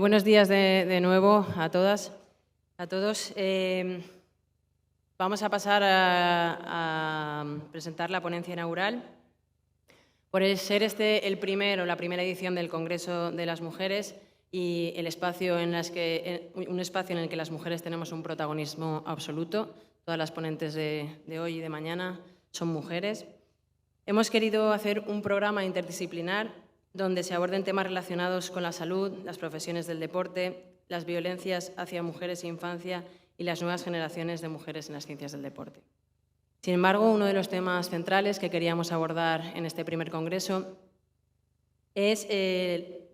buenos días de nuevo a todas, a todos. Vamos a pasar a presentar la ponencia inaugural. Por ser este la primera edición del Congreso de las Mujeres y un espacio en el que las mujeres tenemos un protagonismo absoluto, todas las ponentes de hoy y de mañana son mujeres, hemos querido hacer un programa interdisciplinar donde se aborden temas relacionados con la salud, las profesiones del deporte, las violencias hacia mujeres e infancia y las nuevas generaciones de mujeres en las ciencias del deporte. Sin embargo, uno de los temas centrales que queríamos abordar en este primer congreso es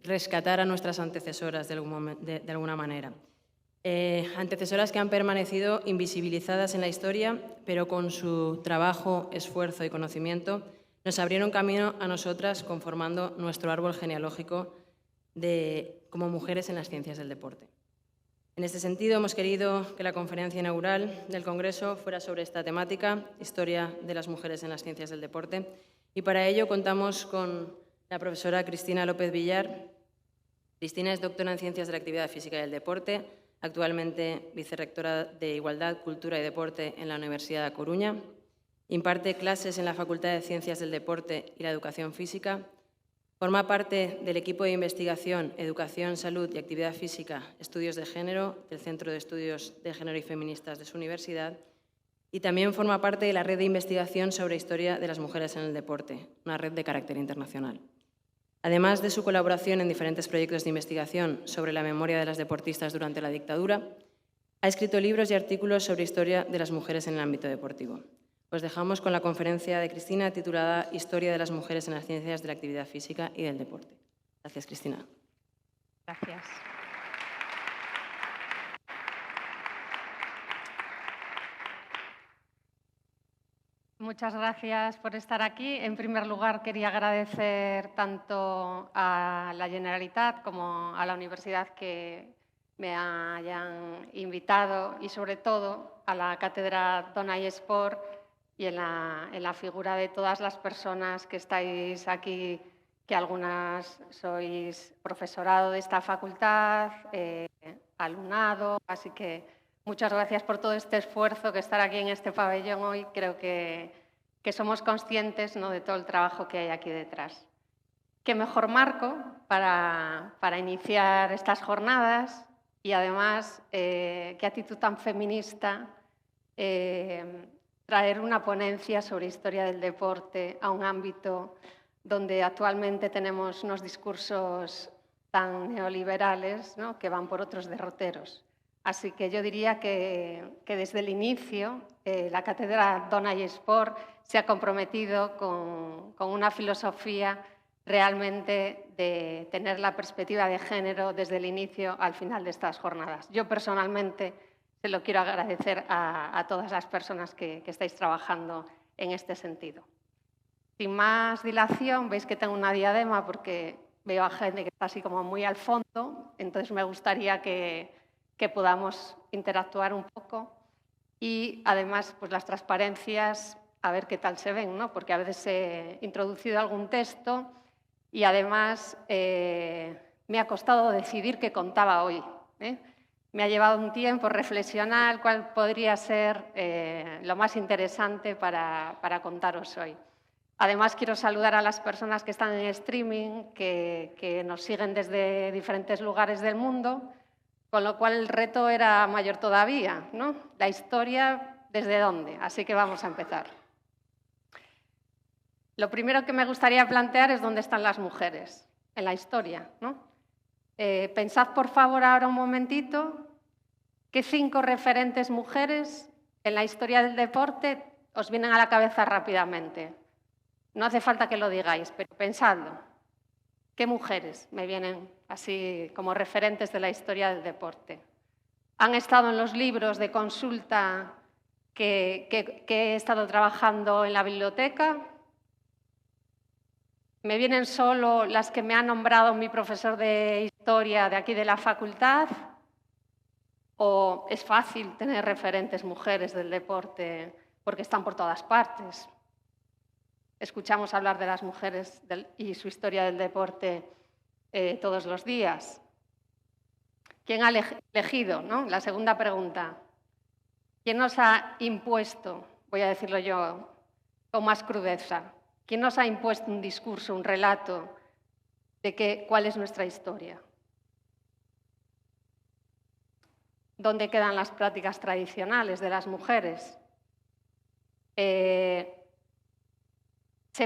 rescatar a nuestras antecesoras de alguna manera. Antecesoras que han permanecido invisibilizadas en la historia, pero con su trabajo, esfuerzo y conocimiento nos abrieron camino a nosotras conformando nuestro árbol genealógico como mujeres en las ciencias del deporte. En este sentido, hemos querido que la conferencia inaugural del Congreso fuera sobre esta temática, Historia de las mujeres en las ciencias del deporte, y para ello contamos con la profesora Cristina López Villar. Cristina es doctora en Ciencias de la Actividad Física y del Deporte, actualmente vicerrectora de Igualdad, Cultura y Deporte en la Universidad de A Coruña. Imparte clases en la Facultad de Ciencias del Deporte y la Educación Física. Forma parte del equipo de investigación, Educación, Salud y Actividad Física, Estudios de Género, del Centro de Estudios de Género y Feministas de su universidad, y también forma parte de la red de investigación sobre historia de las mujeres en el deporte, una red de carácter internacional. Además de su colaboración en diferentes proyectos de investigación sobre la memoria de las deportistas durante la dictadura, ha escrito libros y artículos sobre historia de las mujeres en el ámbito deportivo. Os dejamos con la conferencia de Cristina titulada Historia de las mujeres en las ciencias de la actividad física y del deporte. Gracias, Cristina. Gracias. Muchas gracias por estar aquí. En primer lugar, quería agradecer tanto a la Generalitat como a la universidad que me hayan invitado y, sobre todo, a la Cátedra Donay Esport y en la figura de todas las personas que estáis aquí, que algunas sois profesorado de esta facultad, alumnado, así que muchas gracias por todo este esfuerzo, que estar aquí en este pabellón hoy. Creo que somos conscientes, ¿no?, de todo el trabajo que hay aquí detrás. ¿Qué mejor marco para iniciar estas jornadas? Y además, qué actitud tan feminista traer una ponencia sobre historia del deporte a un ámbito donde actualmente tenemos unos discursos tan neoliberales, ¿no?, que van por otros derroteros. Así que yo diría que desde el inicio la Cátedra Donay Esport se ha comprometido con una filosofía realmente de tener la perspectiva de género desde el inicio al final de estas jornadas. Yo personalmente se lo quiero agradecer a todas las personas que estáis trabajando en este sentido. Sin más dilación, veis que tengo una diadema porque veo a gente que está así como muy al fondo, entonces me gustaría que podamos interactuar un poco y además pues las transparencias, a ver qué tal se ven, ¿no? Porque a veces he introducido algún texto y además me ha costado decidir qué contaba hoy, ¿eh? Me ha llevado un tiempo reflexionar cuál podría ser lo más interesante para contaros hoy. Además, quiero saludar a las personas que están en streaming, que nos siguen desde diferentes lugares del mundo, con lo cual el reto era mayor todavía, ¿no? La historia, ¿desde dónde? Así que vamos a empezar. Lo primero que me gustaría plantear es dónde están las mujeres en la historia, ¿no? Pensad, por favor, ahora un momentito, ¿qué 5 referentes mujeres en la historia del deporte os vienen a la cabeza rápidamente? No hace falta que lo digáis, pero pensadlo. ¿Qué mujeres me vienen así como referentes de la historia del deporte? Han estado en los libros de consulta que he estado trabajando en la biblioteca. ¿Me vienen solo las que me ha nombrado mi profesor de historia de aquí de la facultad? ¿O es fácil tener referentes mujeres del deporte porque están por todas partes? Escuchamos hablar de las mujeres y su historia del deporte todos los días. ¿Quién ha elegido, ¿no? La segunda pregunta. ¿Quién nos ha impuesto, voy a decirlo yo con más crudeza, quién nos ha impuesto un discurso, un relato de cuál es nuestra historia? ¿Dónde quedan las prácticas tradicionales de las mujeres? Sé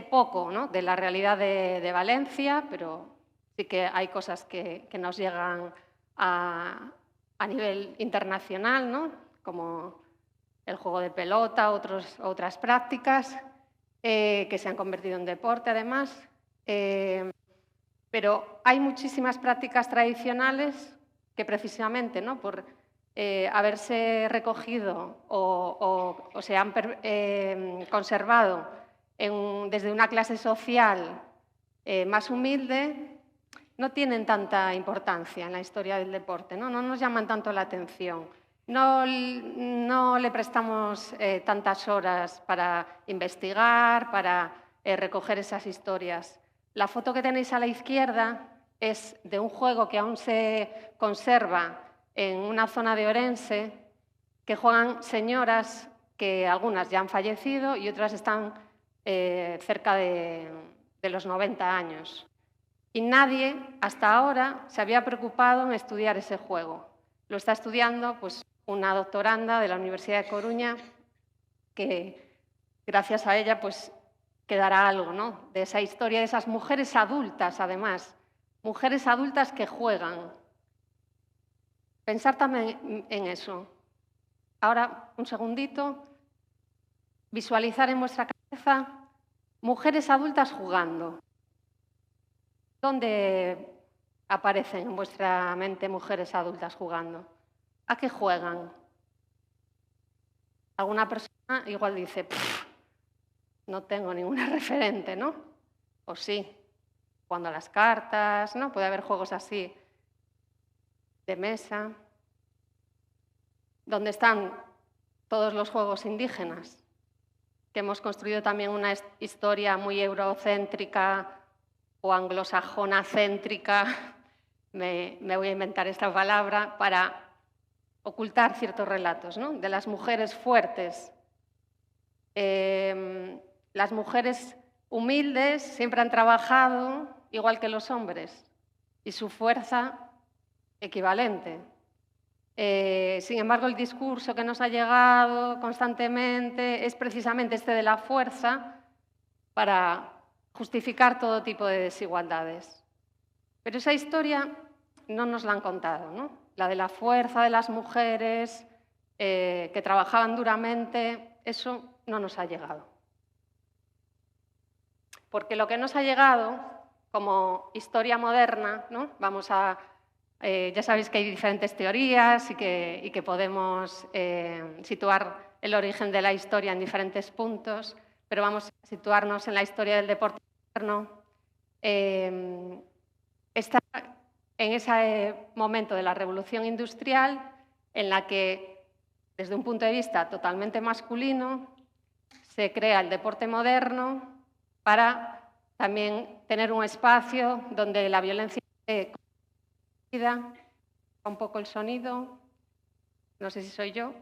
poco, ¿no?, de la realidad de Valencia, pero sí que hay cosas que nos llegan a nivel internacional, ¿no?, como el juego de pelota, otras prácticas que se han convertido en deporte, además. Pero hay muchísimas prácticas tradicionales que precisamente, ¿no?, por haberse recogido o se han conservado desde una clase social más humilde, no tienen tanta importancia en la historia del deporte, ¿no? No nos llaman tanto la atención. No le prestamos tantas horas para investigar, para recoger esas historias. La foto que tenéis a la izquierda es de un juego que aún se conserva en una zona de Orense, que juegan señoras que algunas ya han fallecido y otras están cerca de los 90 años. Y nadie hasta ahora se había preocupado en estudiar ese juego. Lo está estudiando pues, una doctoranda de la Universidad de Coruña, que gracias a ella pues, quedará algo, ¿no?, de esa historia, de esas mujeres adultas, además, mujeres adultas que juegan. Pensar también en eso. Ahora, un segundito. Visualizar en vuestra cabeza mujeres adultas jugando. ¿Dónde aparecen en vuestra mente mujeres adultas jugando? ¿A qué juegan? Alguna persona igual dice, no tengo ninguna referente, ¿no? O sí, jugando a las cartas, ¿no? Puede haber juegos así de mesa. ¿Dónde están todos los juegos indígenas? Que hemos construido también una historia muy eurocéntrica o anglosajona céntrica, me voy a inventar esta palabra, para ocultar ciertos relatos, ¿no?, de las mujeres fuertes. Las mujeres humildes siempre han trabajado igual que los hombres y su fuerza equivalente. Sin embargo, el discurso que nos ha llegado constantemente es precisamente este de la fuerza para justificar todo tipo de desigualdades. Pero esa historia no nos la han contado, ¿no? La de la fuerza de las mujeres que trabajaban duramente, eso no nos ha llegado. Porque lo que nos ha llegado como historia moderna, ¿no? Ya sabéis que hay diferentes teorías y que podemos situar el origen de la historia en diferentes puntos, pero vamos a situarnos en la historia del deporte moderno. Está en ese momento de la revolución industrial en la que, desde un punto de vista totalmente masculino, se crea el deporte moderno para también tener un espacio donde la violencia esté contenida. Un poco el sonido, no sé si soy yo.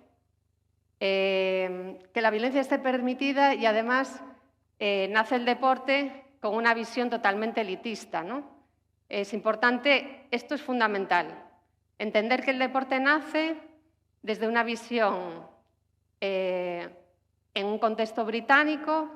Que la violencia esté permitida y además nace el deporte con una visión totalmente elitista, ¿no? Es importante, esto es fundamental, entender que el deporte nace desde una visión en un contexto británico.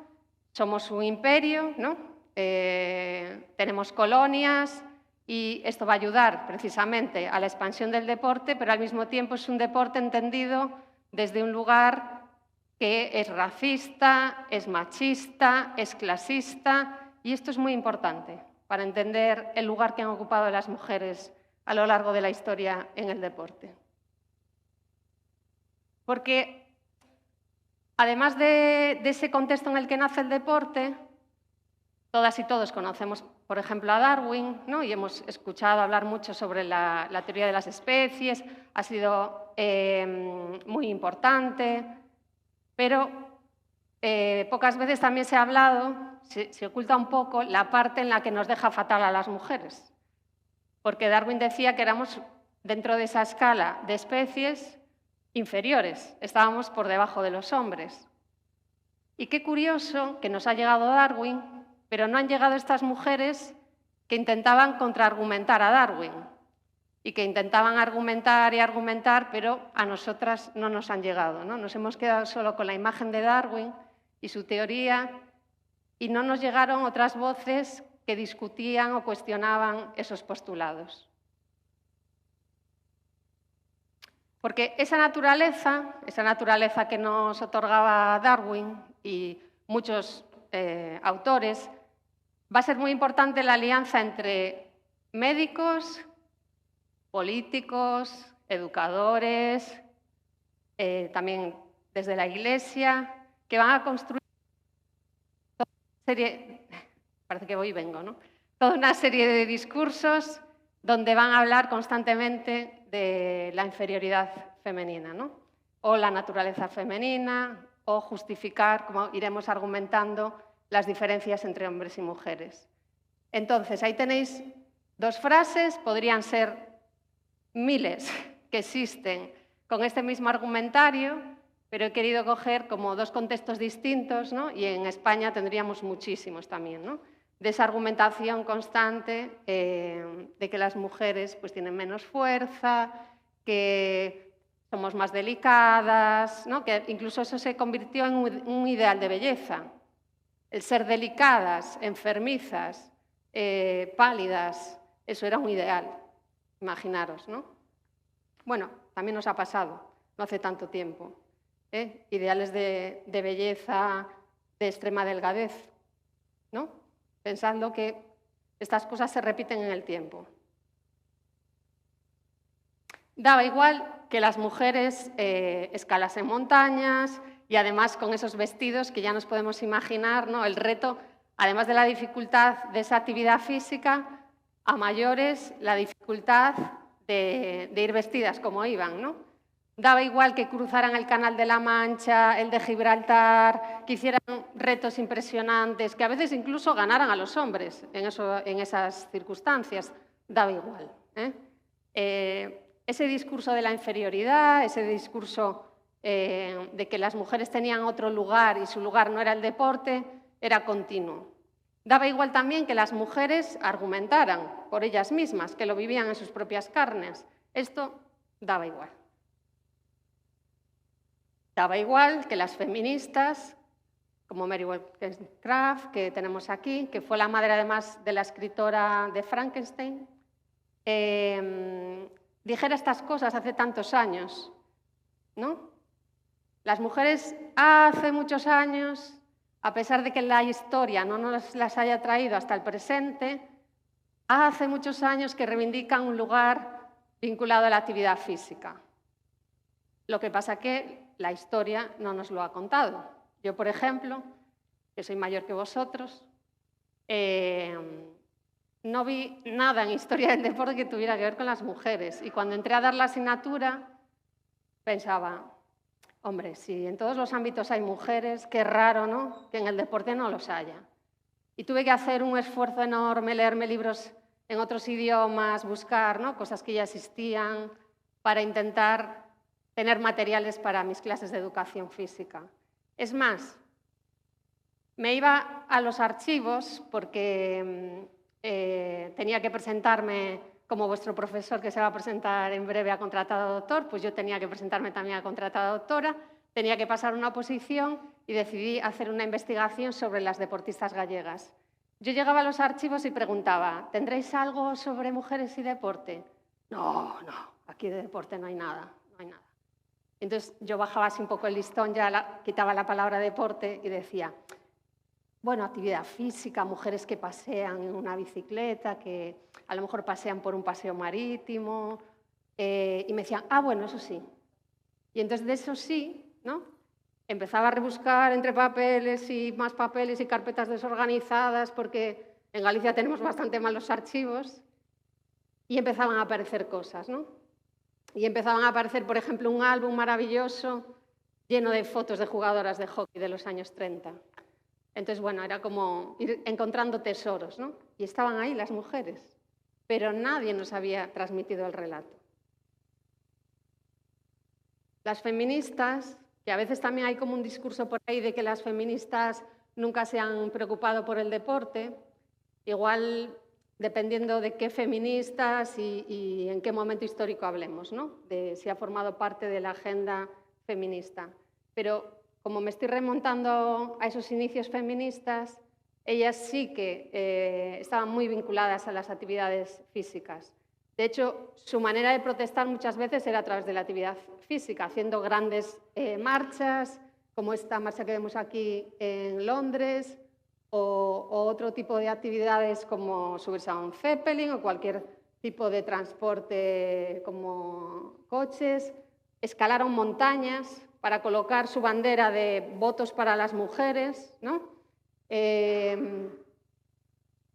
Somos un imperio, ¿no? Tenemos colonias y esto va a ayudar precisamente a la expansión del deporte, pero al mismo tiempo es un deporte entendido desde un lugar que es racista, es machista, es clasista, y esto es muy importante para entender el lugar que han ocupado las mujeres a lo largo de la historia en el deporte. Porque además de ese contexto en el que nace el deporte, todas y todos conocemos, por ejemplo, a Darwin, ¿no? Y hemos escuchado hablar mucho sobre la teoría de las especies, ha sido muy importante, pero pocas veces también se ha hablado, se oculta un poco la parte en la que nos deja fatal a las mujeres. Porque Darwin decía que éramos dentro de esa escala de especies inferiores, estábamos por debajo de los hombres. Y qué curioso que nos ha llegado Darwin, pero no han llegado estas mujeres que intentaban contraargumentar a Darwin y que intentaban argumentar y argumentar, pero a nosotras no nos han llegado, ¿no? Nos hemos quedado solo con la imagen de Darwin y su teoría y no nos llegaron otras voces que discutían o cuestionaban esos postulados. Porque esa naturaleza que nos otorgaba Darwin y muchos autores, va a ser muy importante la alianza entre médicos, políticos, educadores, también desde la Iglesia, que van a construir toda una serie de discursos donde van a hablar constantemente de la inferioridad femenina, ¿no? O la naturaleza femenina, o justificar, como iremos argumentando, las diferencias entre hombres y mujeres. Entonces, ahí tenéis dos frases, podrían ser miles que existen con este mismo argumentario, pero he querido coger como dos contextos distintos, ¿no? Y en España tendríamos muchísimos también, ¿no? De esa argumentación constante de que las mujeres pues, tienen menos fuerza, que somos más delicadas, ¿no? Que incluso eso se convirtió en un ideal de belleza. El ser delicadas, enfermizas, pálidas, eso era un ideal, imaginaros, ¿no? Bueno, también nos ha pasado, no hace tanto tiempo. Ideales de belleza, de extrema delgadez, ¿no? Pensando que estas cosas se repiten en el tiempo. Daba igual que las mujeres escalasen montañas y además con esos vestidos que ya nos podemos imaginar, ¿no? El reto, además de la dificultad de esa actividad física, a mayores la dificultad de ir vestidas como iban, ¿no? Daba igual que cruzaran el Canal de la Mancha, el de Gibraltar, que hicieran retos impresionantes, que a veces incluso ganaran a los hombres en esas circunstancias. Daba igual. Ese discurso de la inferioridad, ese discurso de que las mujeres tenían otro lugar y su lugar no era el deporte, era continuo. Daba igual también que las mujeres argumentaran por ellas mismas, que lo vivían en sus propias carnes. Esto daba igual. Daba igual que las feministas, como Mary Wollstonecraft, que tenemos aquí, que fue la madre además de la escritora de Frankenstein, dijera estas cosas hace tantos años, ¿no? Las mujeres hace muchos años, a pesar de que la historia no nos las haya traído hasta el presente, hace muchos años que reivindican un lugar vinculado a la actividad física. Lo que pasa que la historia no nos lo ha contado. Yo, por ejemplo, que soy mayor que vosotros, no vi nada en historia del deporte que tuviera que ver con las mujeres. Y cuando entré a dar la asignatura, pensaba, hombre, si en todos los ámbitos hay mujeres, qué raro, ¿no?, que en el deporte no los haya. Y tuve que hacer un esfuerzo enorme, leerme libros en otros idiomas, buscar, ¿no?, cosas que ya existían, para intentar tener materiales para mis clases de educación física. Es más, me iba a los archivos porque tenía que presentarme como vuestro profesor, que se va a presentar en breve a contratada doctor, pues yo tenía que presentarme también a contratada doctora, tenía que pasar una oposición y decidí hacer una investigación sobre las deportistas gallegas. Yo llegaba a los archivos y preguntaba, ¿tendréis algo sobre mujeres y deporte? No, aquí de deporte no hay nada, no hay nada. Entonces yo bajaba así un poco el listón, ya quitaba la palabra deporte y decía, bueno, actividad física, mujeres que pasean en una bicicleta, que a lo mejor pasean por un paseo marítimo, y me decían, bueno, eso sí. Y entonces de eso sí, ¿no?, empezaba a rebuscar entre papeles y carpetas desorganizadas, porque en Galicia tenemos bastante malos archivos, y empezaban a aparecer cosas, ¿no? Y empezaban a aparecer, por ejemplo, un álbum maravilloso lleno de fotos de jugadoras de hockey de los años 30. Entonces, bueno, era como ir encontrando tesoros, ¿no? Y estaban ahí las mujeres, pero nadie nos había transmitido el relato. las feministas, que a veces también hay como un discurso por ahí de que las feministas nunca se han preocupado por el deporte, igual dependiendo de qué feministas y en qué momento histórico hablemos, ¿no? De si ha formado parte de la agenda feminista. Pero como me estoy remontando a esos inicios feministas, ellas sí que estaban muy vinculadas a las actividades físicas. De hecho, su manera de protestar muchas veces era a través de la actividad física, haciendo grandes marchas, como esta marcha que vemos aquí en Londres, o otro tipo de actividades como subirse a un Zeppelin o cualquier tipo de transporte como coches. Escalaron montañas para colocar su bandera de votos para las mujeres, ¿no?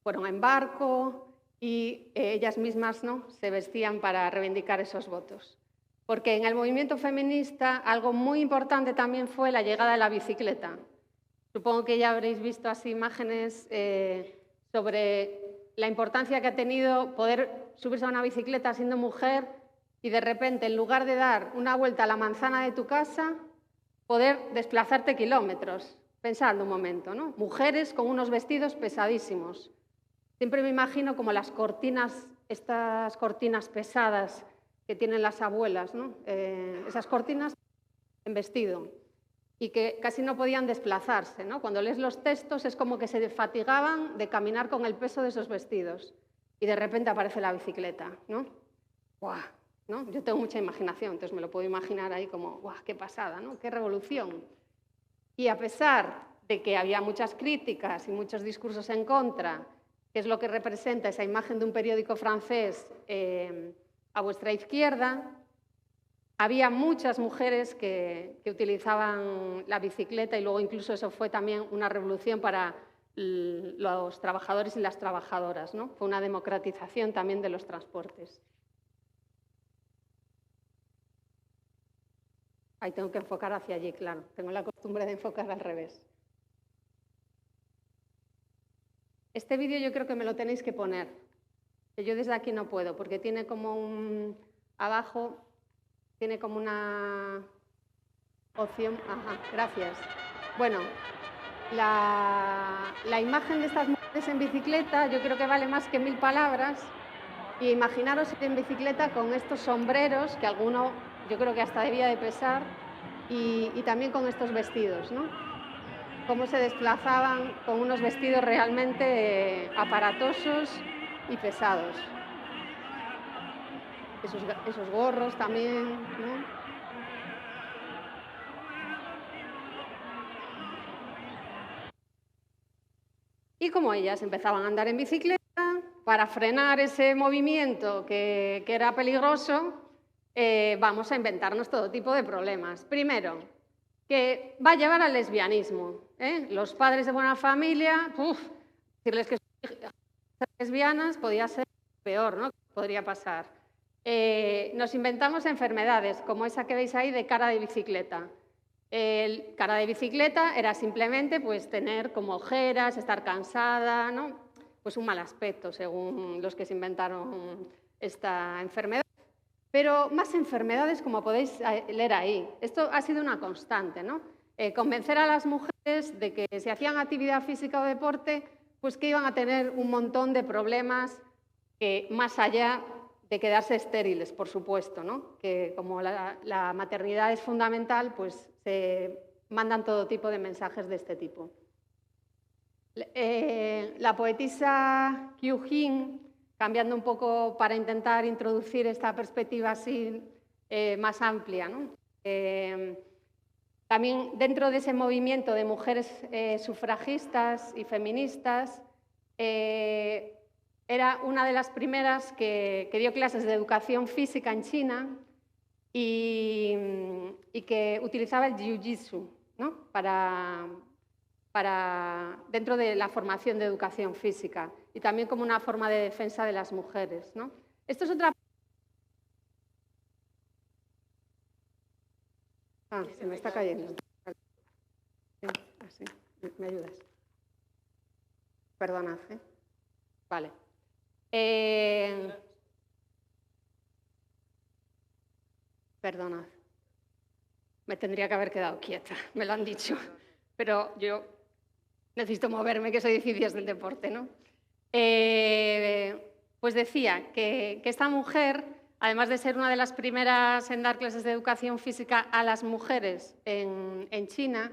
Fueron en barco y ellas mismas, ¿no?, se vestían para reivindicar esos votos. Porque en el movimiento feminista algo muy importante también fue la llegada de la bicicleta. Supongo que ya habréis visto así imágenes sobre la importancia que ha tenido poder subirse a una bicicleta siendo mujer y de repente, en lugar de dar una vuelta a la manzana de tu casa, poder desplazarte kilómetros. Pensad un momento, ¿no? Mujeres con unos vestidos pesadísimos. Siempre me imagino como las cortinas, estas cortinas pesadas que tienen las abuelas, ¿no? Esas cortinas en vestido y que casi no podían desplazarse, ¿no? Cuando lees los textos es como que se fatigaban de caminar con el peso de esos vestidos y de repente aparece la bicicleta, ¿no? ¡Guau! ¿No? Yo tengo mucha imaginación, entonces me lo puedo imaginar ahí como ¡guau! ¡Qué pasada! ¿No? ¡Qué revolución! Y a pesar de que había muchas críticas y muchos discursos en contra, que es lo que representa esa imagen de un periódico francés a vuestra izquierda, había muchas mujeres que utilizaban la bicicleta y luego incluso eso fue también una revolución para los trabajadores y las trabajadoras, ¿no? Fue una democratización también de los transportes. Ahí tengo que enfocar hacia allí, claro. Tengo la costumbre de enfocar al revés. Este vídeo yo creo que me lo tenéis que poner, que yo desde aquí no puedo, porque tiene como un... abajo tiene como una opción... Ajá, gracias. Bueno, la imagen de estas mujeres en bicicleta yo creo que vale más que 1000 palabras. Y imaginaros ir en bicicleta con estos sombreros, que alguno yo creo que hasta debía de pesar, y también con estos vestidos, ¿no? Cómo se desplazaban con unos vestidos realmente aparatosos y pesados. Esos gorros también, ¿no? Y como ellas empezaban a andar en bicicleta, para frenar ese movimiento que era peligroso, vamos a inventarnos todo tipo de problemas. Primero, que va a llevar al lesbianismo. Los padres de buena familia, decirles que son lesbianas podía ser peor, ¿no? Podría pasar. Nos inventamos enfermedades, como esa que veis ahí de cara de bicicleta. El cara de bicicleta era simplemente pues, tener como ojeras, estar cansada, ¿no? Pues un mal aspecto, según los que se inventaron esta enfermedad. Pero más enfermedades, como podéis leer ahí. Esto ha sido una constante, ¿no? Convencer a las mujeres de que si hacían actividad física o deporte, pues que iban a tener un montón de problemas que más allá de quedarse estériles, por supuesto, ¿no? Que como la maternidad es fundamental, pues se mandan todo tipo de mensajes de este tipo. La poetisa Qiu Jin, cambiando un poco para intentar introducir esta perspectiva así más amplia, ¿no? También dentro de ese movimiento de mujeres sufragistas y feministas, era una de las primeras que dio clases de educación física en China y que utilizaba el jiu-jitsu, ¿no? dentro de la formación de educación física y también como una forma de defensa de las mujeres, ¿no? Esto es otra... se me está cayendo. Así, ¿me ayudas? Perdonad, ¿eh? Vale. Perdonad. Me tendría que haber quedado quieta, me lo han dicho, pero yo necesito moverme, que soy de Ciencias del Deporte, ¿no? Pues decía que esta mujer, además de ser una de las primeras en dar clases de educación física a las mujeres en China,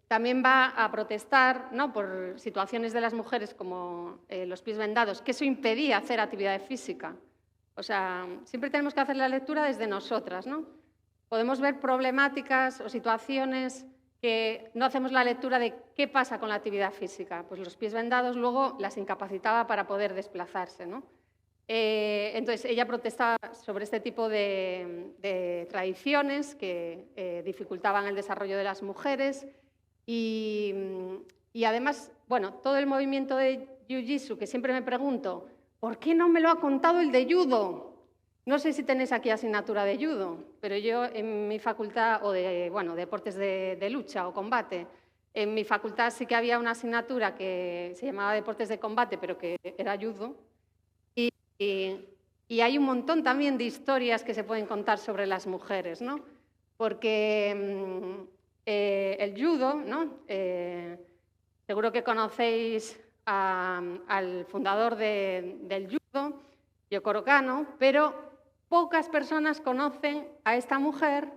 también va a protestar, ¿no?, por situaciones de las mujeres como los pies vendados, que eso impedía hacer actividad física. O sea, siempre tenemos que hacer la lectura desde nosotras, ¿no? Podemos ver problemáticas o situaciones que no hacemos la lectura de qué pasa con la actividad física. Pues los pies vendados luego las incapacitaba para poder desplazarse, ¿no? Entonces, ella protestaba sobre este tipo de tradiciones que dificultaban el desarrollo de las mujeres y además, bueno, todo el movimiento de Jiu-Jitsu, que siempre me pregunto, ¿por qué no me lo ha contado el de Judo? No sé si tenéis aquí asignatura de Judo, pero yo en mi facultad, o de, bueno, deportes de lucha o combate, en mi facultad sí que había una asignatura que se llamaba Deportes de Combate, pero que era Judo. Y hay un montón también de historias que se pueden contar sobre las mujeres, ¿no? Porque el judo, ¿no? Seguro que conocéis al fundador del judo, Yokoro Kano, pero pocas personas conocen a esta mujer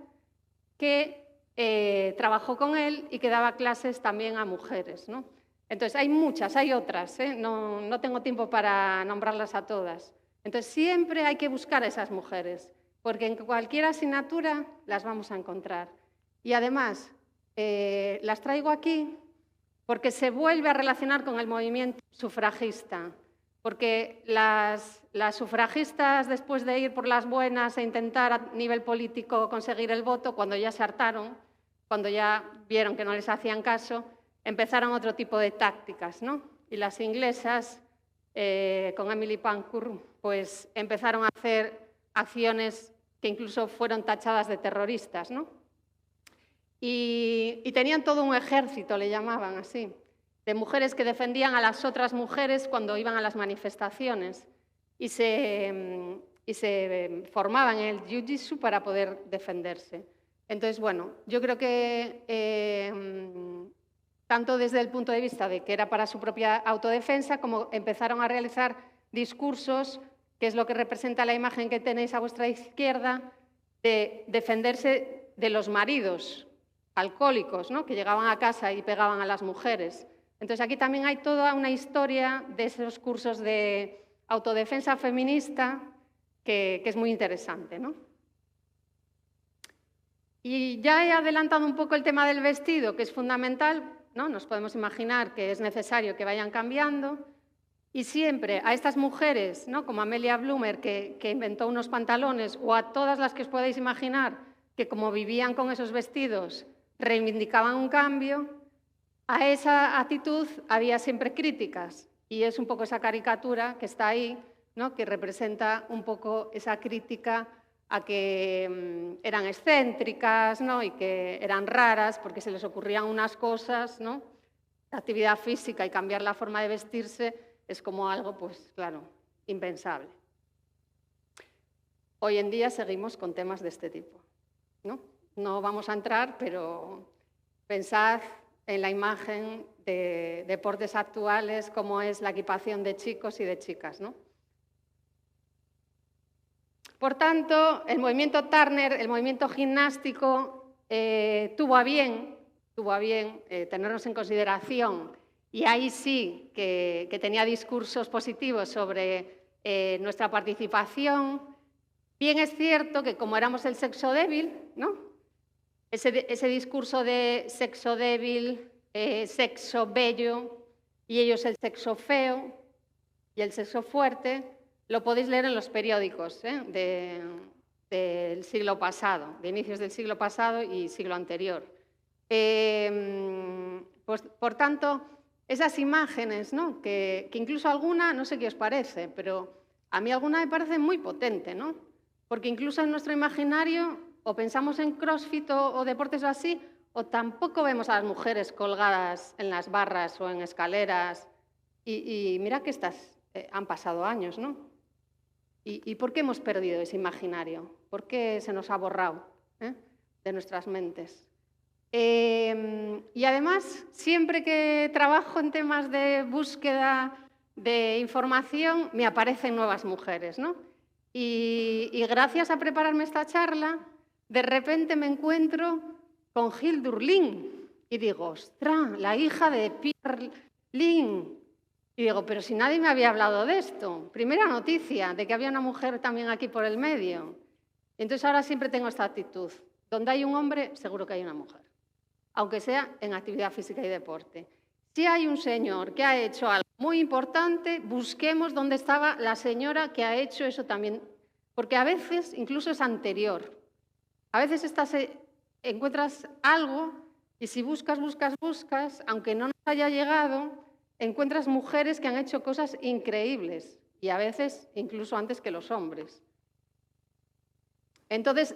que trabajó con él y que daba clases también a mujeres, ¿no? Entonces, hay muchas, hay otras, ¿eh? No tengo tiempo para nombrarlas a todas. Entonces, siempre hay que buscar a esas mujeres, porque en cualquier asignatura las vamos a encontrar. Y además, las traigo aquí porque se vuelve a relacionar con el movimiento sufragista, porque las sufragistas, después de ir por las buenas e intentar a nivel político conseguir el voto, cuando ya se hartaron, cuando ya vieron que no les hacían caso, empezaron otro tipo de tácticas, ¿no? Y las inglesas, con Emily Pankhurst, pues empezaron a hacer acciones que incluso fueron tachadas de terroristas, ¿no? Y tenían todo un ejército, le llamaban así, de mujeres que defendían a las otras mujeres cuando iban a las manifestaciones y se formaban en el Jiu-Jitsu para poder defenderse. Entonces, bueno, yo creo que tanto desde el punto de vista de que era para su propia autodefensa, como empezaron a realizar discursos, que es lo que representa la imagen que tenéis a vuestra izquierda, de defenderse de los maridos alcohólicos, ¿no?, que llegaban a casa y pegaban a las mujeres. Entonces, aquí también hay toda una historia de esos cursos de autodefensa feminista que es muy interesante, ¿no? Y ya he adelantado un poco el tema del vestido, que es fundamental, ¿no? Nos podemos imaginar que es necesario que vayan cambiando. Y siempre a estas mujeres, ¿no?, como Amelia Bloomer, que inventó unos pantalones, o a todas las que os podéis imaginar que, como vivían con esos vestidos, reivindicaban un cambio, a esa actitud había siempre críticas. Y es un poco esa caricatura que está ahí, ¿no?, que representa un poco esa crítica a que eran excéntricas, ¿no?, y que eran raras porque se les ocurrían unas cosas, ¿no? La actividad física y cambiar la forma de vestirse es como algo, pues claro, impensable. Hoy en día seguimos con temas de este tipo, ¿no? No vamos a entrar, pero pensad en la imagen de deportes actuales, como es la equipación de chicos y de chicas, ¿no? Por tanto, el movimiento Turner, el movimiento gimnástico, tuvo a bien tenernos en consideración, y ahí sí que tenía discursos positivos sobre nuestra participación. Bien es cierto que como éramos el sexo débil, ¿no?, ese discurso de sexo débil, sexo bello, y ellos el sexo feo y el sexo fuerte, lo podéis leer en los periódicos del siglo pasado, de inicios del siglo pasado y siglo anterior. Pues, por tanto, esas imágenes, ¿no?, que incluso alguna, no sé qué os parece, pero a mí alguna me parece muy potente, ¿no? Porque incluso en nuestro imaginario o pensamos en CrossFit o deportes así, o tampoco vemos a las mujeres colgadas en las barras o en escaleras. Y mira que han pasado años, ¿no? ¿Y por qué hemos perdido ese imaginario? ¿Por qué se nos ha borrado? de nuestras mentes. Y además, siempre que trabajo en temas de búsqueda de información, me aparecen nuevas mujeres, ¿no? Y gracias a prepararme esta charla, de repente me encuentro con Hildur Lin y digo, ¡ostras! La hija de Pierre Lin. Y digo, pero si nadie me había hablado de esto. Primera noticia de que había una mujer también aquí por el medio. Entonces ahora siempre tengo esta actitud. Donde hay un hombre, seguro que hay una mujer. Aunque sea en actividad física y deporte. Si hay un señor que ha hecho algo muy importante, busquemos dónde estaba la señora que ha hecho eso también. Porque a veces incluso es anterior. A veces encuentras algo y si buscas, aunque no nos haya llegado, encuentras mujeres que han hecho cosas increíbles y a veces incluso antes que los hombres. Entonces,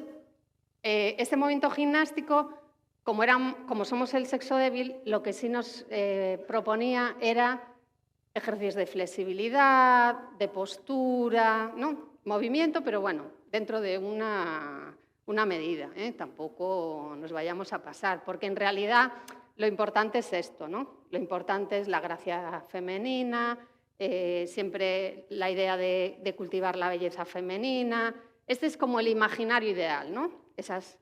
este movimiento gimnástico, como somos el sexo débil, lo que sí nos proponía era ejercicios de flexibilidad, de postura, ¿no? Movimiento, pero bueno, dentro de una medida, tampoco nos vayamos a pasar, porque en realidad lo importante es esto, ¿no? Lo importante es la gracia femenina, siempre la idea de cultivar la belleza femenina. Este es como el imaginario ideal, ¿no? Esas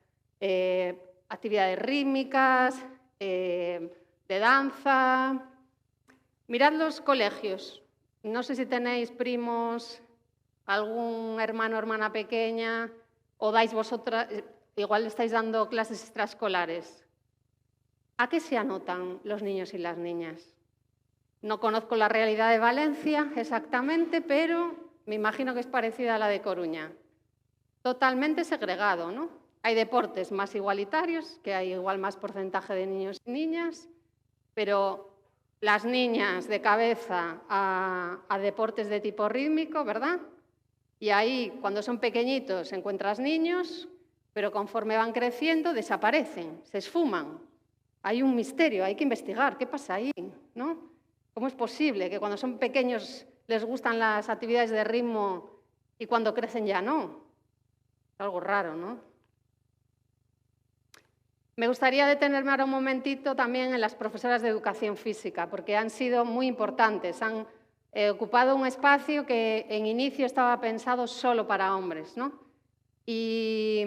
actividades rítmicas, de danza. Mirad los colegios. No sé si tenéis primos, algún hermano o hermana pequeña, o dais vosotras, igual estáis dando clases extraescolares. ¿A qué se anotan los niños y las niñas? No conozco la realidad de Valencia exactamente, pero me imagino que es parecida a la de Coruña. Totalmente segregado, ¿no? Hay deportes más igualitarios, que hay igual más porcentaje de niños y niñas, pero las niñas de cabeza a deportes de tipo rítmico, ¿verdad? Y ahí, cuando son pequeñitos, encuentras niños, pero conforme van creciendo, desaparecen, se esfuman. Hay un misterio, hay que investigar, ¿qué pasa ahí? ¿No? ¿Cómo es posible que cuando son pequeños les gustan las actividades de ritmo y cuando crecen ya no? Es algo raro, ¿no? Me gustaría detenerme ahora un momentito también en las profesoras de educación física, porque han sido muy importantes. Han ocupado un espacio que en inicio estaba pensado solo para hombres, ¿no? Y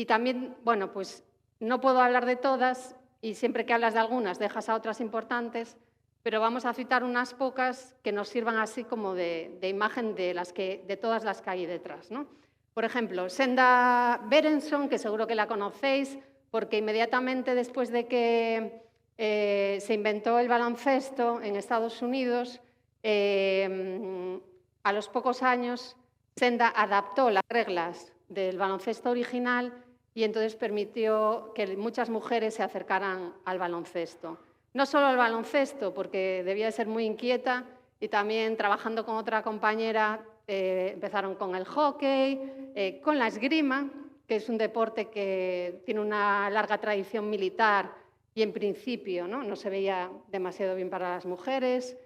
también, bueno, pues no puedo hablar de todas y siempre que hablas de algunas dejas a otras importantes, pero vamos a citar unas pocas que nos sirvan así como de imagen de todas las que hay detrás, ¿no? Por ejemplo, Senda Berenson, que seguro que la conocéis, porque inmediatamente después de que se inventó el baloncesto en Estados Unidos, a los pocos años Senda adaptó las reglas del baloncesto original y entonces permitió que muchas mujeres se acercaran al baloncesto. No solo al baloncesto, porque debía de ser muy inquieta, y también trabajando con otra compañera empezaron con el hockey, con la esgrima, que es un deporte que tiene una larga tradición militar y en principio no se veía demasiado bien para las mujeres.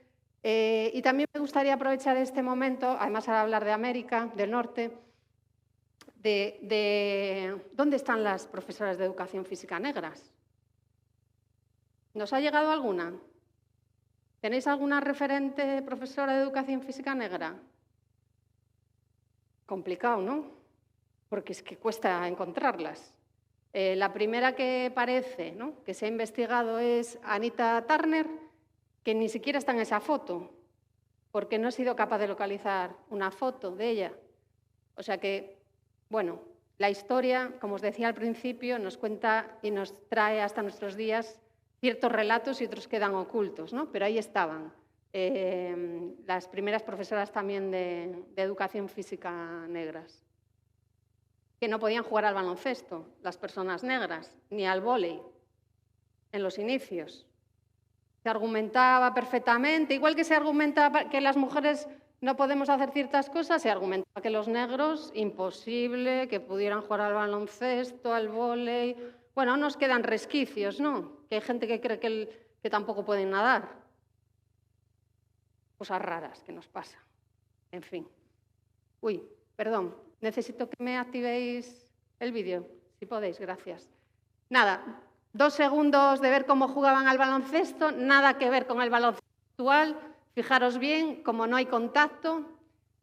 Y también me gustaría aprovechar este momento, además al hablar de América del Norte, de dónde están las profesoras de educación física negras. ¿Nos ha llegado alguna? ¿Tenéis alguna referente profesora de educación física negra? Complicado, ¿no? Porque es que cuesta encontrarlas. La primera que parece, ¿no?, que se ha investigado es Anita Turner, que ni siquiera está en esa foto, porque no he sido capaz de localizar una foto de ella. O sea que, bueno, la historia, como os decía al principio, nos cuenta y nos trae hasta nuestros días ciertos relatos y otros quedan ocultos, ¿no? Pero ahí estaban las primeras profesoras también de educación física negras, que no podían jugar al baloncesto, las personas negras, ni al vóley, en los inicios. Se argumentaba perfectamente, igual que se argumentaba que las mujeres no podemos hacer ciertas cosas, se argumentaba que los negros, imposible, que pudieran jugar al baloncesto, al vóley. Bueno, nos quedan resquicios, ¿no? Que hay gente que cree que tampoco pueden nadar. Cosas raras que nos pasan. En fin. Uy, perdón, necesito que me activéis el vídeo. Si podéis, gracias. Nada, 2 segundos de ver cómo jugaban al baloncesto, nada que ver con el baloncesto actual. Fijaros bien, como no hay contacto,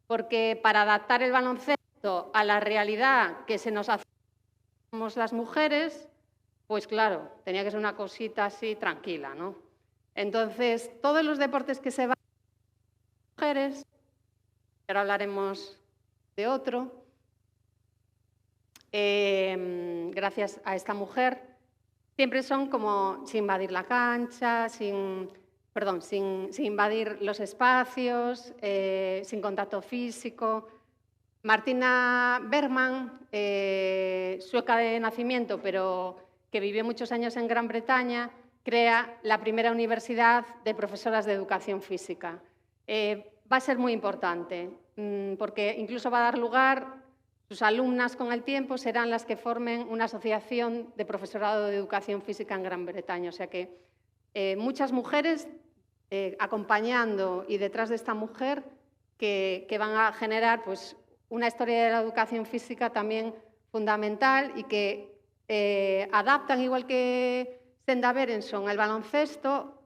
porque para adaptar el baloncesto a la realidad que se nos hacemos las mujeres, pues claro, tenía que ser una cosita así tranquila, ¿no? Entonces, todos los deportes que se van a mujeres, ahora hablaremos de otro, gracias a esta mujer, siempre son como sin invadir la cancha, sin invadir los espacios, sin contacto físico. Martina Bergman, sueca de nacimiento, pero que vivió muchos años en Gran Bretaña, crea la primera universidad de profesoras de educación física. Va a ser muy importante, porque incluso va a dar lugar, sus alumnas con el tiempo serán las que formen una asociación de profesorado de educación física en Gran Bretaña. O sea que muchas mujeres acompañando y detrás de esta mujer que van a generar pues, una historia de la educación física también fundamental y que adaptan, igual que Senda Berenson, el baloncesto,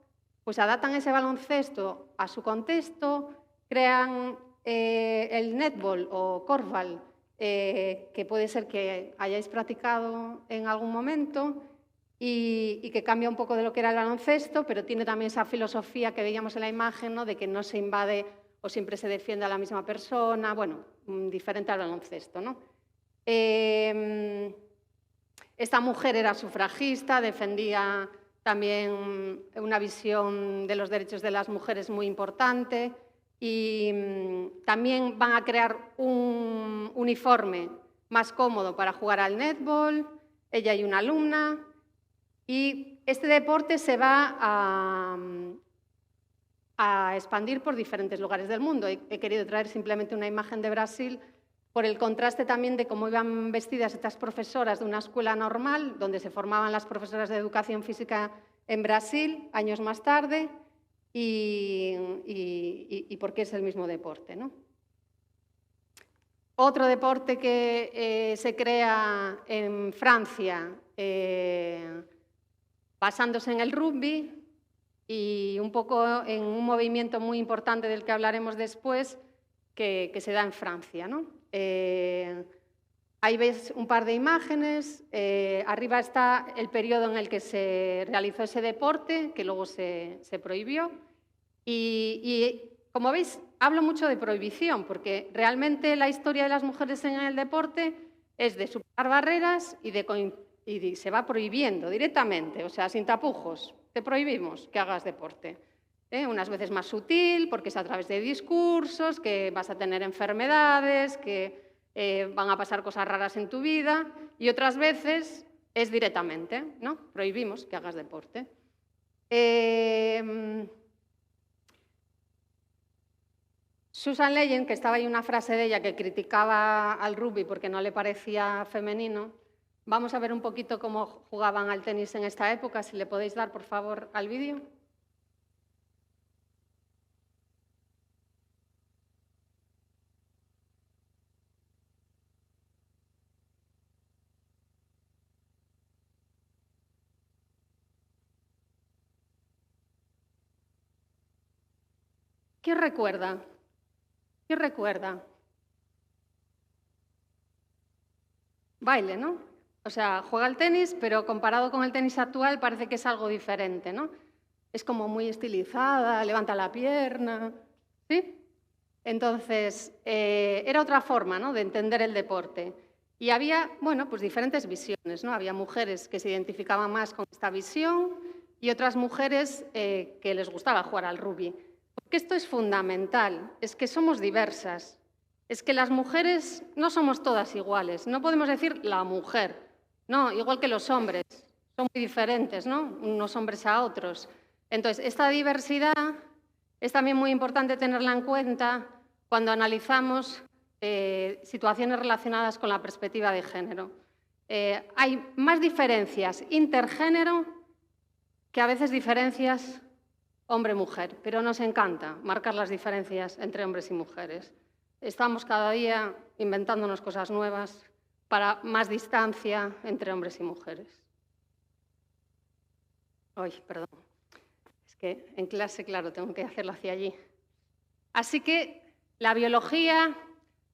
pues adaptan ese baloncesto a su contexto, crean el netball o korfball, que puede ser que hayáis practicado en algún momento y que cambia un poco de lo que era el baloncesto, pero tiene también esa filosofía que veíamos en la imagen, ¿no? De que no se invade o siempre se defiende a la misma persona, bueno, diferente al baloncesto, ¿no? Esta mujer era sufragista, defendía también una visión de los derechos de las mujeres muy importante y también van a crear un uniforme más cómodo para jugar al netball, ella y una alumna, y este deporte se va a expandir por diferentes lugares del mundo. He querido traer simplemente una imagen de Brasil por el contraste también de cómo iban vestidas estas profesoras de una escuela normal, donde se formaban las profesoras de educación física en Brasil, años más tarde, y por qué es el mismo deporte, ¿no? Otro deporte que se crea en Francia, basándose en el rugby y un poco en un movimiento muy importante del que hablaremos después, que se da en Francia, ¿no? Ahí veis un par de imágenes. Arriba está el periodo en el que se realizó ese deporte, que luego se prohibió. Y como veis, hablo mucho de prohibición, porque realmente la historia de las mujeres en el deporte es de superar barreras y se va prohibiendo directamente, o sea, sin tapujos. Te prohibimos que hagas deporte. Unas veces más sutil, porque es a través de discursos, que vas a tener enfermedades, que van a pasar cosas raras en tu vida, y otras veces es directamente, ¿no? Prohibimos que hagas deporte. Susan Leyen, que estaba ahí una frase de ella que criticaba al rugby porque no le parecía femenino. Vamos a ver un poquito cómo jugaban al tenis en esta época, si le podéis dar, por favor, al vídeo. ¿Quién recuerda? ¿Quién recuerda? Baile, ¿no? O sea, juega al tenis, pero comparado con el tenis actual parece que es algo diferente, ¿no? Es como muy estilizada, levanta la pierna, ¿sí? Entonces, era otra forma, ¿no?, de entender el deporte. Y había, bueno, pues diferentes visiones, ¿no? Había mujeres que se identificaban más con esta visión y otras mujeres que les gustaba jugar al rugby. Porque esto es fundamental, es que somos diversas. Es que las mujeres no somos todas iguales. No podemos decir la mujer, no, igual que los hombres. Son muy diferentes, ¿no?, unos hombres a otros. Entonces, esta diversidad es también muy importante tenerla en cuenta cuando analizamos situaciones relacionadas con la perspectiva de género. Hay más diferencias intergénero que a veces diferencias hombre-mujer, pero nos encanta marcar las diferencias entre hombres y mujeres. Estamos cada día inventándonos cosas nuevas para más distancia entre hombres y mujeres. Ay, perdón. Es que en clase, claro, tengo que hacerlo hacia allí. Así que la biología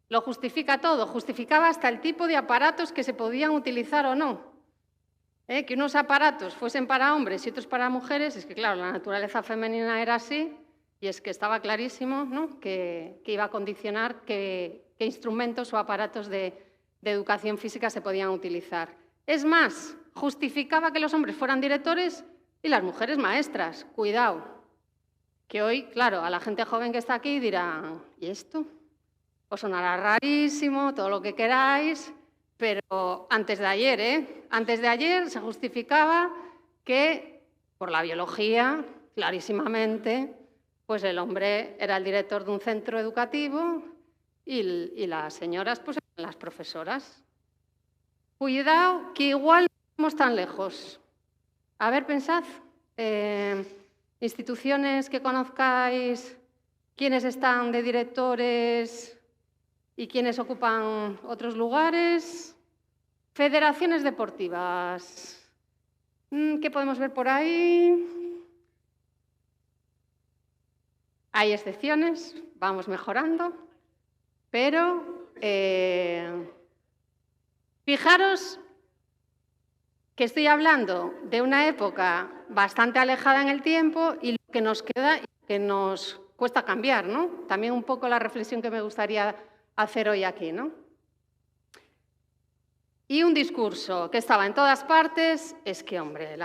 lo justifica todo. Justificaba hasta el tipo de aparatos que se podían utilizar o no. Que unos aparatos fuesen para hombres y otros para mujeres, es que, claro, la naturaleza femenina era así y es que estaba clarísimo, ¿no?, que iba a condicionar qué instrumentos o aparatos de educación física se podían utilizar. Es más, justificaba que los hombres fueran directores y las mujeres maestras. Cuidado, que hoy, claro, a la gente joven que está aquí dirán, ¿y esto? Os sonará rarísimo, todo lo que queráis, pero antes de ayer, antes de ayer se justificaba que, por la biología, clarísimamente, pues el hombre era el director de un centro educativo y las señoras, pues, eran las profesoras. Cuidado, que igual no estamos tan lejos. A ver, pensad, instituciones que conozcáis, quiénes están de directores y quiénes ocupan otros lugares. Federaciones deportivas. ¿Qué podemos ver por ahí? Hay excepciones, vamos mejorando, pero fijaros que estoy hablando de una época bastante alejada en el tiempo y lo que nos queda y que nos cuesta cambiar, ¿no? También un poco la reflexión que me gustaría hacer hoy aquí, ¿no? Y un discurso que estaba en todas partes es que, hombre,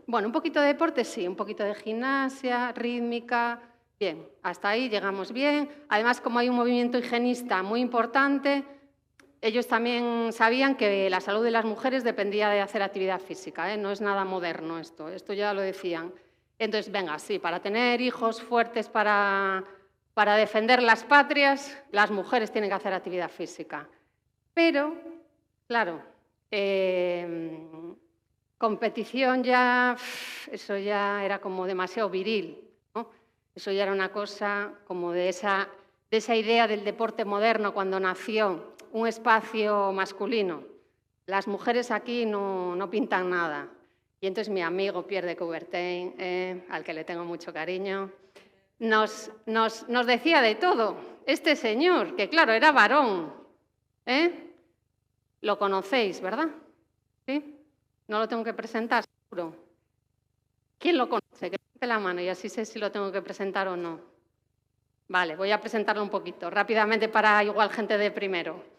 bueno, un poquito de deporte sí, un poquito de gimnasia, rítmica, bien, hasta ahí llegamos bien. Además, como hay un movimiento higienista muy importante, ellos también sabían que la salud de las mujeres dependía de hacer actividad física, ¿eh? No es nada moderno esto ya lo decían. Entonces, venga, sí, para tener hijos fuertes, para defender las patrias, las mujeres tienen que hacer actividad física. Pero, claro, competición ya, eso ya era como demasiado viril, ¿no? Eso ya era una cosa como de esa idea del deporte moderno cuando nació, un espacio masculino. Las mujeres aquí no pintan nada. Y entonces mi amigo Pierre de Coubertin, al que le tengo mucho cariño, nos decía de todo. Este señor, que claro, era varón, lo conocéis, ¿verdad? ¿Sí? No lo tengo que presentar, seguro. ¿Quién lo conoce? Que levante la mano y así sé si lo tengo que presentar o no. Vale, voy a presentarlo un poquito, rápidamente para igual gente de primero.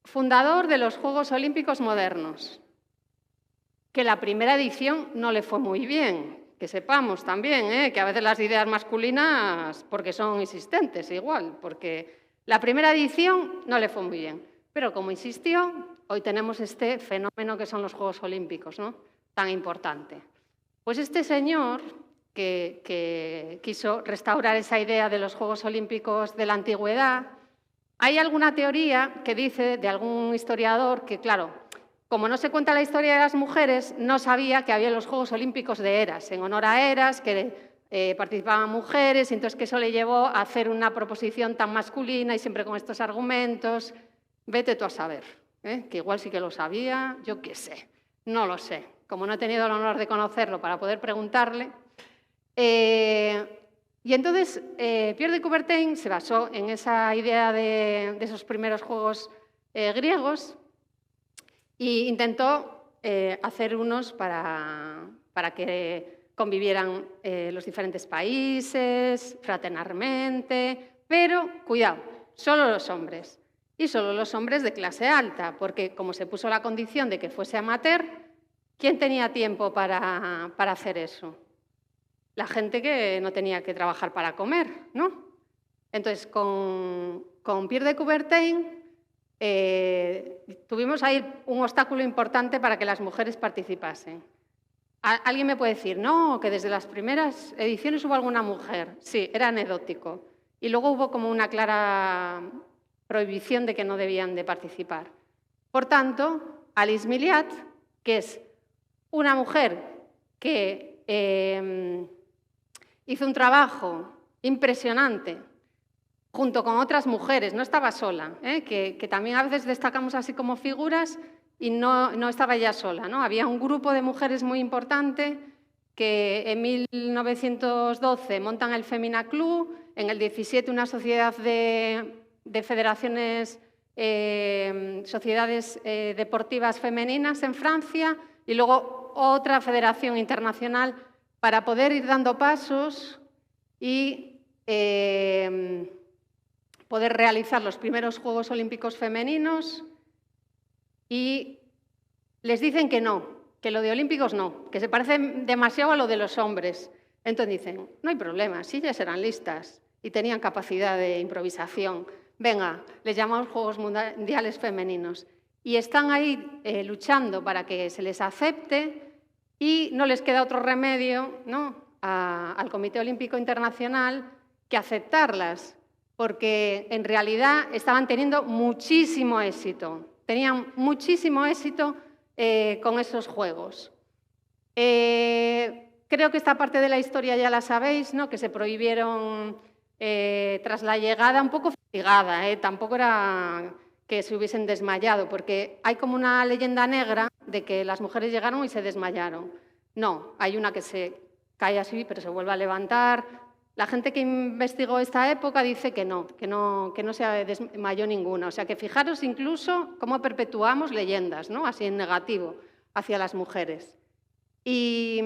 Fundador de los Juegos Olímpicos Modernos, que la primera edición no le fue muy bien, que sepamos también, que a veces las ideas masculinas, porque son insistentes igual, porque la primera edición no le fue muy bien, pero como insistió, hoy tenemos este fenómeno que son los Juegos Olímpicos, ¿no?, tan importante. Pues este señor que quiso restaurar esa idea de los Juegos Olímpicos de la antigüedad, hay alguna teoría que dice de algún historiador que, claro, como no se cuenta la historia de las mujeres, no sabía que había los Juegos Olímpicos de Eras, en honor a Eras, que participaban mujeres, y entonces que eso le llevó a hacer una proposición tan masculina y siempre con estos argumentos. Vete tú a saber, que igual sí que lo sabía, yo qué sé, no lo sé. Como no he tenido el honor de conocerlo para poder preguntarle. Y entonces Pierre de Coubertin se basó en esa idea de esos primeros juegos griegos e intentó hacer unos para que convivieran los diferentes países fraternalmente, pero cuidado, solo los hombres, y solo los hombres de clase alta, porque como se puso la condición de que fuese amateur, ¿quién tenía tiempo para hacer eso? La gente que no tenía que trabajar para comer, ¿no? Entonces, con Pierre de Coubertin tuvimos ahí un obstáculo importante para que las mujeres participasen. Alguien me puede decir, no, que desde las primeras ediciones hubo alguna mujer. Sí, era anecdótico. Y luego hubo como una clara prohibición de que no debían de participar. Por tanto, Alice Milliat, que es una mujer que hizo un trabajo impresionante junto con otras mujeres, no estaba sola, que también a veces destacamos así como figuras y no estaba ella sola, ¿no? Había un grupo de mujeres muy importante que en 1912 montan el Femina Club, en el 17 una sociedad de federaciones, sociedades deportivas femeninas en Francia y luego otra federación internacional para poder ir dando pasos y poder realizar los primeros Juegos Olímpicos femeninos, y les dicen que no, que lo de olímpicos no, que se parece demasiado a lo de los hombres. Entonces dicen, no hay problema, si ellas eran listas y tenían capacidad de improvisación, venga, les llamamos Juegos Mundiales Femeninos. Y están ahí luchando para que se les acepte y no les queda otro remedio, ¿no?, al Comité Olímpico Internacional que aceptarlas, porque en realidad estaban teniendo muchísimo éxito, tenían muchísimo éxito con esos juegos. Creo que esta parte de la historia ya la sabéis, ¿no?, que se prohibieron tras la llegada, un poco fatigada, tampoco era que se hubiesen desmayado, porque hay como una leyenda negra de que las mujeres llegaron y se desmayaron. No, hay una que se cae así, pero se vuelve a levantar. La gente que investigó esta época dice que no se desmayó ninguna. O sea, que fijaros incluso cómo perpetuamos leyendas, ¿no?, así en negativo, hacia las mujeres. Y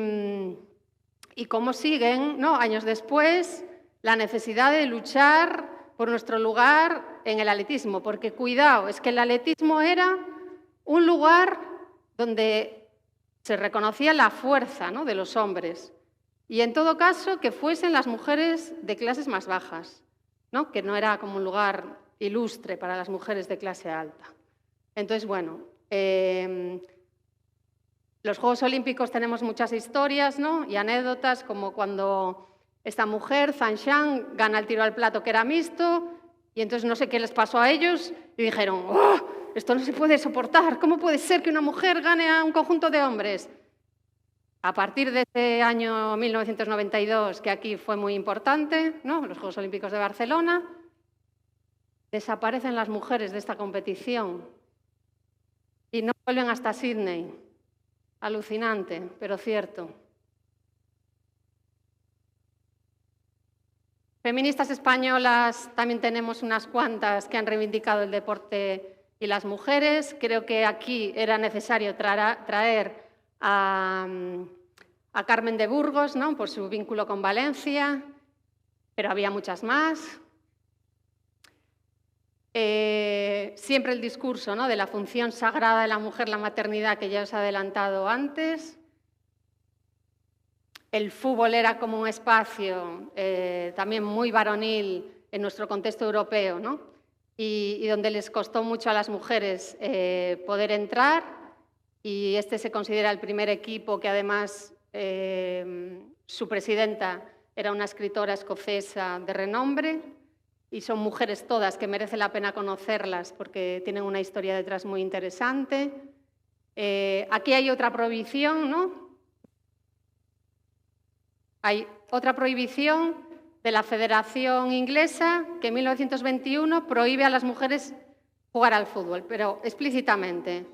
cómo siguen, ¿no?, años después, la necesidad de luchar por nuestro lugar en el atletismo. Porque, cuidado, es que el atletismo era un lugar donde se reconocía la fuerza, ¿no?, de los hombres. Y en todo caso, que fuesen las mujeres de clases más bajas, ¿no?, que no era como un lugar ilustre para las mujeres de clase alta. Entonces, bueno, los Juegos Olímpicos tenemos muchas historias, ¿no?, y anécdotas, como cuando esta mujer, Zhang Xiang, gana el tiro al plato que era mixto, y entonces no sé qué les pasó a ellos, y dijeron, ¡oh, esto no se puede soportar! ¿Cómo puede ser que una mujer gane a un conjunto de hombres? A partir de ese año 1992, que aquí fue muy importante, ¿no?, los Juegos Olímpicos de Barcelona, desaparecen las mujeres de esta competición y no vuelven hasta Sídney. Alucinante, pero cierto. Feministas españolas también tenemos unas cuantas que han reivindicado el deporte y las mujeres. Creo que aquí era necesario traer a Carmen de Burgos, ¿no?, por su vínculo con Valencia, pero había muchas más. Siempre el discurso, ¿no?, de la función sagrada de la mujer, la maternidad, que ya os he adelantado antes. El fútbol era como un espacio también muy varonil en nuestro contexto europeo, ¿no?, y donde les costó mucho a las mujeres poder entrar, y este se considera el primer equipo que además su presidenta era una escritora escocesa de renombre, y son mujeres todas que merece la pena conocerlas porque tienen una historia detrás muy interesante. Aquí hay otra prohibición, ¿no? Hay otra prohibición de la Federación Inglesa que en 1921 prohíbe a las mujeres jugar al fútbol, pero explícitamente.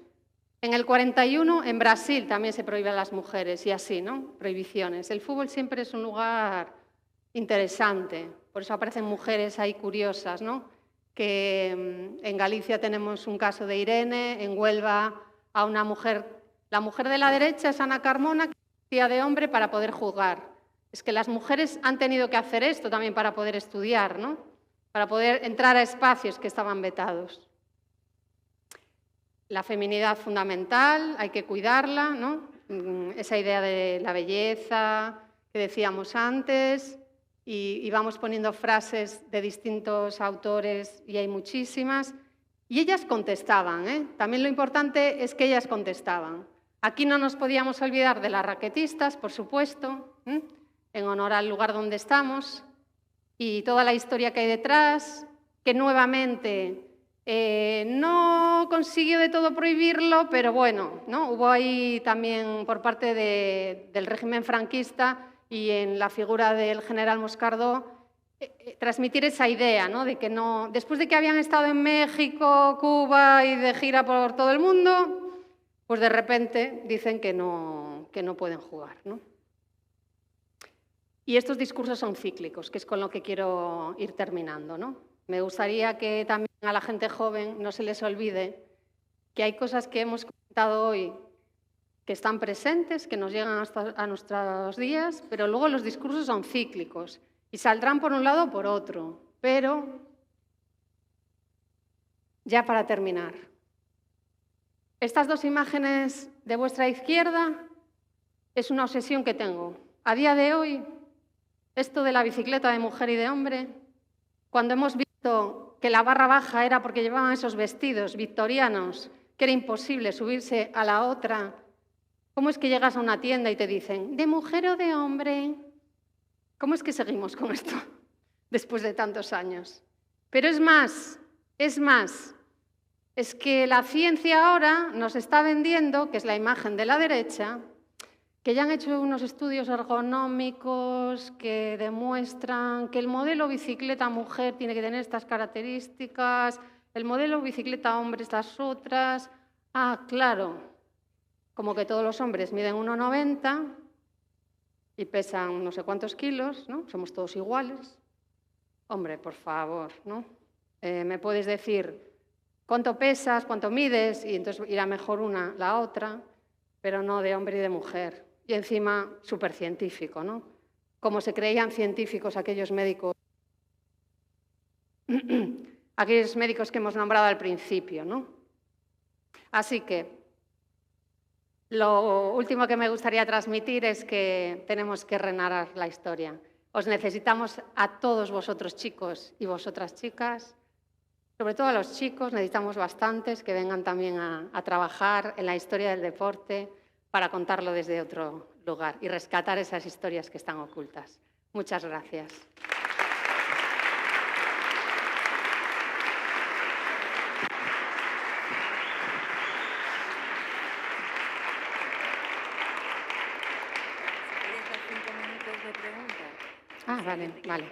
En el 41, en Brasil, también se prohíbe a las mujeres, y así, ¿no?, prohibiciones. El fútbol siempre es un lugar interesante, por eso aparecen mujeres ahí curiosas, ¿no?, que en Galicia tenemos un caso de Irene, en Huelva a una mujer, la mujer de la derecha es Ana Carmona, que vestía de hombre para poder jugar. Es que las mujeres han tenido que hacer esto también para poder estudiar, ¿no?, para poder entrar a espacios que estaban vetados. La feminidad fundamental, hay que cuidarla, ¿no?, esa idea de la belleza que decíamos antes, y vamos poniendo frases de distintos autores, y hay muchísimas, y ellas contestaban, También lo importante es que ellas contestaban. Aquí no nos podíamos olvidar de las raquetistas, por supuesto, en honor al lugar donde estamos, y toda la historia que hay detrás, que nuevamente no consiguió de todo prohibirlo, pero bueno, ¿no?, hubo ahí también por parte del régimen franquista y en la figura del general Moscardó transmitir esa idea, ¿no? De que no, después de que habían estado en México, Cuba y de gira por todo el mundo, pues de repente dicen que no pueden jugar, ¿no? Y estos discursos son cíclicos, que es con lo que quiero ir terminando, ¿no? Me gustaría que también a la gente joven no se les olvide que hay cosas que hemos comentado hoy que están presentes, que nos llegan hasta a nuestros días, pero luego los discursos son cíclicos y saldrán por un lado o por otro. Pero, ya para terminar, estas dos imágenes de vuestra izquierda es una obsesión que tengo. A día de hoy, esto de la bicicleta de mujer y de hombre, cuando hemos visto que la barra baja era porque llevaban esos vestidos victorianos, que era imposible subirse a la otra, ¿cómo es que llegas a una tienda y te dicen, ¿de mujer o de hombre? ¿Cómo es que seguimos con esto después de tantos años? Pero es más, es que la ciencia ahora nos está vendiendo, que es la imagen de la derecha, que ya han hecho unos estudios ergonómicos que demuestran que el modelo bicicleta mujer tiene que tener estas características, el modelo bicicleta hombre estas otras. Ah, claro, como que todos los hombres miden 1,90 y pesan no sé cuántos kilos, ¿no? Somos todos iguales. Hombre, por favor, ¿no? Me puedes decir cuánto pesas, cuánto mides, y entonces irá mejor una, la otra, pero no de hombre y de mujer. Y encima, súper científico, ¿no? Como se creían científicos aquellos médicos que hemos nombrado al principio, ¿no? Así que lo último que me gustaría transmitir es que tenemos que renarrar la historia. Os necesitamos a todos vosotros, chicos y vosotras, chicas. Sobre todo a los chicos, necesitamos bastantes que vengan también a trabajar en la historia del deporte para contarlo desde otro lugar y rescatar esas historias que están ocultas. Muchas gracias. Ah, vale.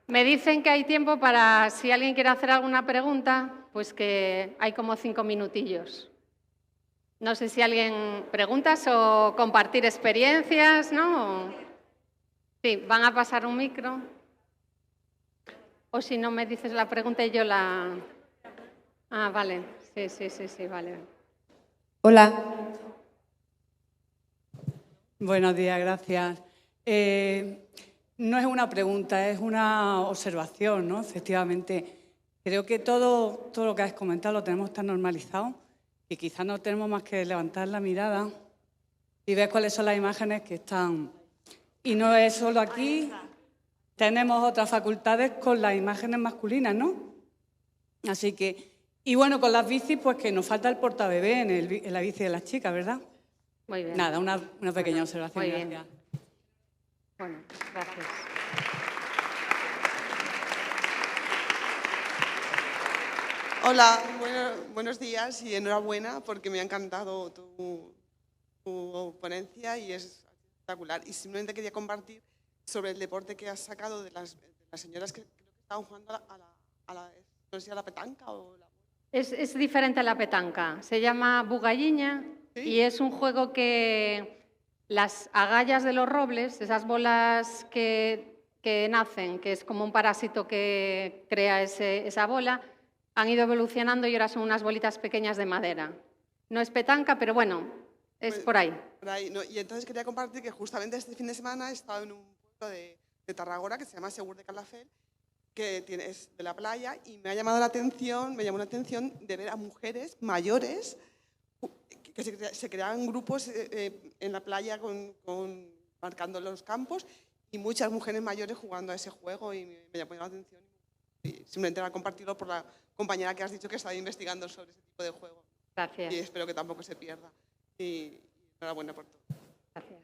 Me dicen que hay tiempo para, si alguien quiere hacer alguna pregunta, pues que hay como 5 minutillos. No sé si alguien preguntas o compartir experiencias, ¿no? Sí, van a pasar un micro. O si no me dices la pregunta y yo la... Ah, vale. Sí, vale. Hola. Buenos días, gracias. No es una pregunta, es una observación, ¿no? Efectivamente, creo que todo lo que has comentado lo tenemos tan normalizado que quizás no tenemos más que levantar la mirada y ver cuáles son las imágenes que están. Y no es solo aquí, tenemos otras facultades con las imágenes masculinas, ¿no? Así que, y bueno, con las bicis, pues que nos falta el portabebé en la bici de las chicas, ¿verdad? Muy bien. Nada, una pequeña observación. Muy bien. Gracias. Bueno, gracias. Hola, buenos días y enhorabuena porque me ha encantado tu ponencia y es espectacular. Y simplemente quería compartir sobre el deporte que has sacado de las señoras que creo que estaban jugando no sé si a la petanca o la... Es diferente a la petanca. Se llama bugalliña. ¿Sí? Y es un juego que las agallas de los robles, esas bolas que nacen, que es como un parásito que crea esa bola, han ido evolucionando y ahora son unas bolitas pequeñas de madera. No es petanca, pero bueno, es pues, por ahí. No, y entonces quería compartir que justamente este fin de semana he estado en un pueblo de Tarragona que se llama Segur de Calafell, que es de la playa, y me llamó la atención de ver a mujeres mayores que se creaban grupos en la playa marcando los campos y muchas mujeres mayores jugando a ese juego y me llamó la atención. Y simplemente era compartirlo por la compañera que has dicho que estaba investigando sobre ese tipo de juego. Gracias. Y espero que tampoco se pierda. Y enhorabuena por todo. Gracias.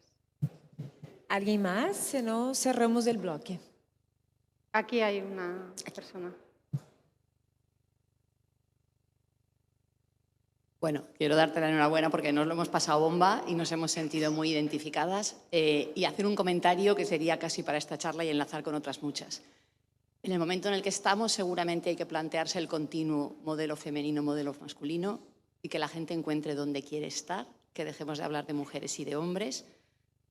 ¿Alguien más? Si no, cerramos el bloque. Aquí hay una persona. Bueno, quiero darte la enhorabuena porque nos lo hemos pasado bomba y nos hemos sentido muy identificadas y hacer un comentario que sería casi para esta charla y enlazar con otras muchas. En el momento en el que estamos, seguramente hay que plantearse el continuo modelo femenino, modelo masculino, y que la gente encuentre dónde quiere estar, que dejemos de hablar de mujeres y de hombres,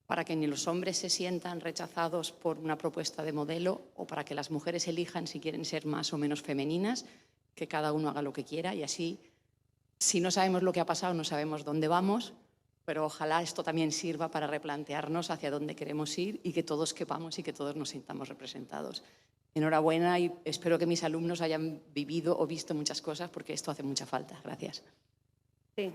para que ni los hombres se sientan rechazados por una propuesta de modelo o para que las mujeres elijan si quieren ser más o menos femeninas, que cada uno haga lo que quiera y así, si no sabemos lo que ha pasado, no sabemos dónde vamos, pero ojalá esto también sirva para replantearnos hacia dónde queremos ir y que todos quepamos y que todos nos sintamos representados. Enhorabuena y espero que mis alumnos hayan vivido o visto muchas cosas porque esto hace mucha falta. Gracias. Sí.